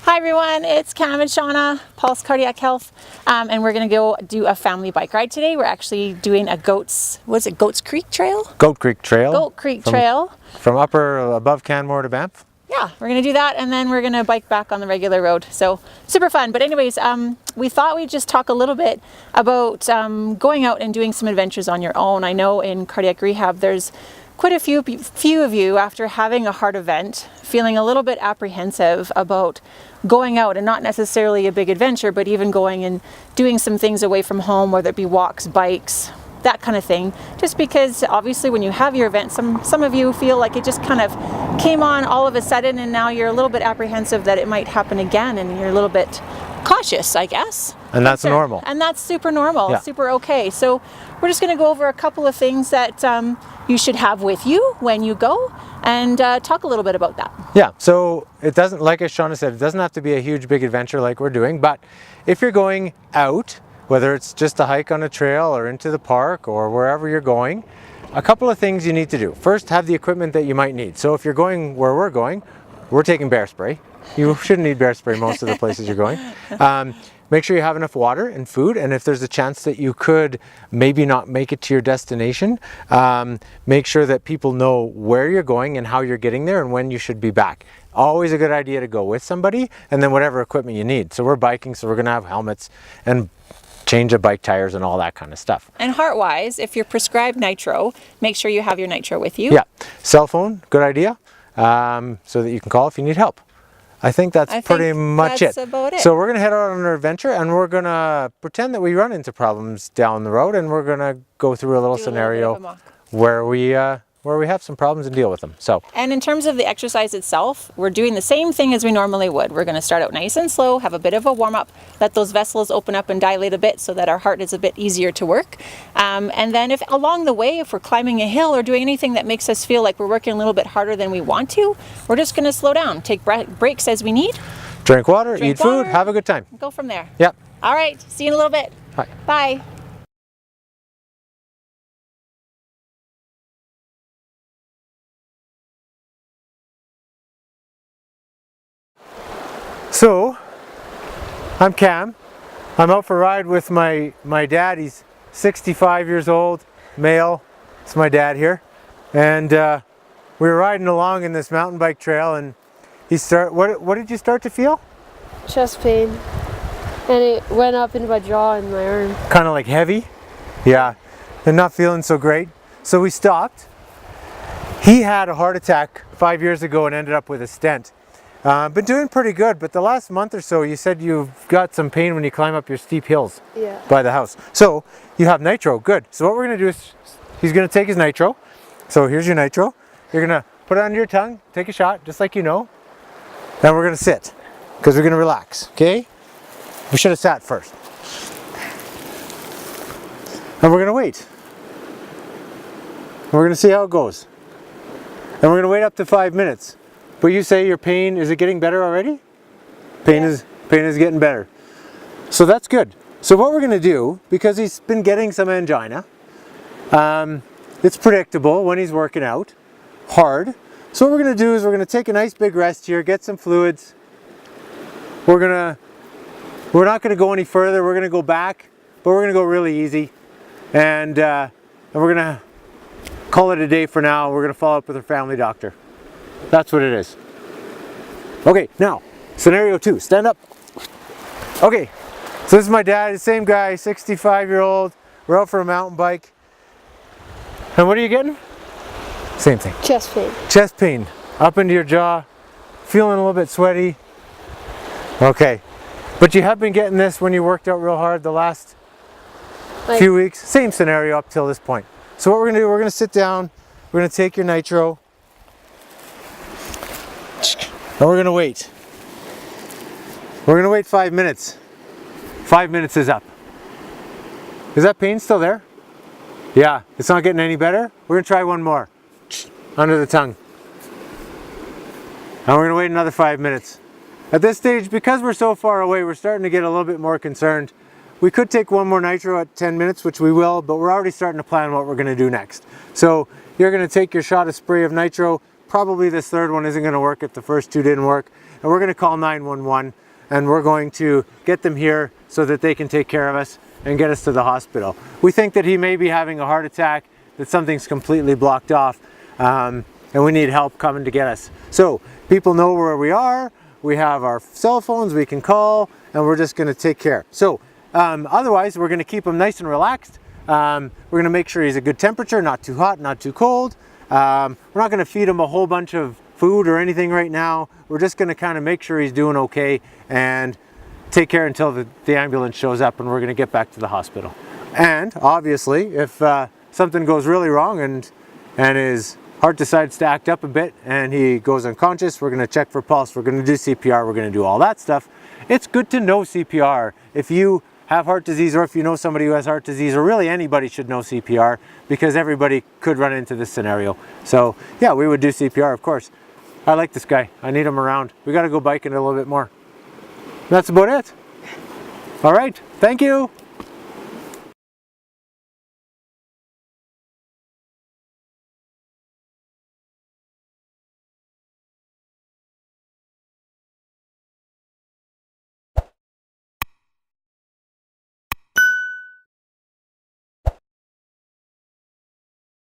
Hi everyone, it's Cam and Shauna, Pulse Cardiac Health, and we're going to go do a family bike ride today. We're actually doing a Goats Creek Trail? Goat Creek Trail. Goat Creek Trail. From above Canmore to Banff. Yeah, we're going to do that, and then we're going to bike back on the regular road. So super fun. But anyways, we thought we'd just talk a little bit about going out and doing some adventures on your own. I know in Cardiac Rehab there's quite a few of you, after having a heart event, feeling a little bit apprehensive about going out, and not necessarily a big adventure, but even going and doing some things away from home, whether it be walks, bikes, that kind of thing. Just because obviously when you have your event, some of you feel like it just kind of came on all of a sudden, and now you're a little bit apprehensive that it might happen again, and you're a little bit cautious, I guess. And that's normal. And that's super normal, Yeah. super okay. So we're just going to go over a couple of things that you should have with you when you go, and talk a little bit about that. Yeah, so it doesn't, like as Shauna said, it doesn't have to be a huge big adventure like we're doing, but if you're going out, whether it's just a hike on a trail or into the park or wherever you're going, a couple of things you need to do. First, have the equipment that you might need. So if you're going where we're going, we're taking bear spray. You shouldn't need bear spray most of the places you're going. Make sure you have enough water and food, and if there's a chance that you could maybe not make it to your destination, make sure that people know where you're going and how you're getting there and when you should be back. Always a good idea to go with somebody, and then whatever equipment you need. So we're biking, so we're going to have helmets and change of bike tires and all that kind of stuff. And heart-wise, if you're prescribed nitro, make sure you have your nitro with you. Yeah, cell phone, good idea, so that you can call if you need help. I think that's pretty much it. About it. So we're going to head out on an adventure, and we're going to pretend that we run into problems down the road, and we're going to go through a little scenario where we have some problems and deal with them. So. And in terms of the exercise itself, we're doing the same thing as we normally would. We're going to start out nice and slow, have a bit of a warm-up, let those vessels open up and dilate a bit so that our heart is a bit easier to work. And then if along the way, if we're climbing a hill or doing anything that makes us feel like we're working a little bit harder than we want to, we're just going to slow down, take breaks as we need. Drink water, eat food, have a good time. Go from there. Yep. All right, see you in a little bit. Bye. Bye. So, I'm Cam. I'm out for a ride with my dad. He's 65 years old, male. It's my dad here. And we were riding along in this mountain bike trail, and what did you start to feel? Chest pain. And it went up into my jaw and my arm. Kind of like heavy? Yeah. And not feeling so great. So we stopped. He had a heart attack 5 years ago and ended up with a stent. Been doing pretty good, but the last month or so you said you've got some pain when you climb up your steep hills by the house. So you have nitro, good. So what we're going to do is he's going to take his nitro. So here's your nitro. You're going to put it under your tongue, take a shot, just like you know. Then we're going to sit, because we're going to relax, okay? We should have sat first. And we're going to wait. And we're going to see how it goes. And we're going to wait up to 5 minutes. But you say your pain, is it getting better already? Pain is getting better. So that's good. So what we're going to do, because he's been getting some angina, it's predictable when he's working out hard. So what we're going to do is we're going to take a nice big rest here, get some fluids. We're not going to go any further. We're going to go back, but we're going to go really easy. And we're going to call it a day for now. We're going to follow up with our family doctor. That's what it is. Okay, now, scenario 2, stand up. Okay, so this is my dad, the same guy, 65-year-old. We're out for a mountain bike. And what are you getting? Same thing. Chest pain. Chest pain, up into your jaw, feeling a little bit sweaty. Okay, but you have been getting this when you worked out real hard the last few weeks. Same scenario up till this point. So what we're going to do, we're going to sit down, we're going to take your nitro, and we're going to wait. We're going to wait 5 minutes. 5 minutes is up. Is that pain still there? Yeah, it's not getting any better. We're going to try one more. Under the tongue. And we're going to wait another 5 minutes. At this stage, because we're so far away, we're starting to get a little bit more concerned. We could take one more nitro at 10 minutes, which we will, but we're already starting to plan what we're going to do next. So you're going to take your shot of spray of nitro. Probably this third one isn't going to work if the first two didn't work. and we're going to call 911, and we're going to get them here so that they can take care of us and get us to the hospital. We think that he may be having a heart attack, that something's completely blocked off, and we need help coming to get us. So people know where we are, we have our cell phones we can call, and we're just going to take care. So otherwise we're going to keep him nice and relaxed. We're going to make sure he's a good temperature, not too hot, not too cold. We're not going to feed him a whole bunch of food or anything right now. We're just going to kind of make sure he's doing okay and take care until the ambulance shows up, and we're going to get back to the hospital. And obviously, if something goes really wrong and his heart decides to act up a bit and he goes unconscious, we're going to check for pulse, we're going to do CPR, we're going to do all that stuff. It's good to know CPR. If you have heart disease, or if you know somebody who has heart disease, or really anybody should know CPR, because everybody could run into this scenario. So yeah, we would do CPR, of course. I like this guy. I need him around. We got to go biking a little bit more. That's about it. All right. Thank you.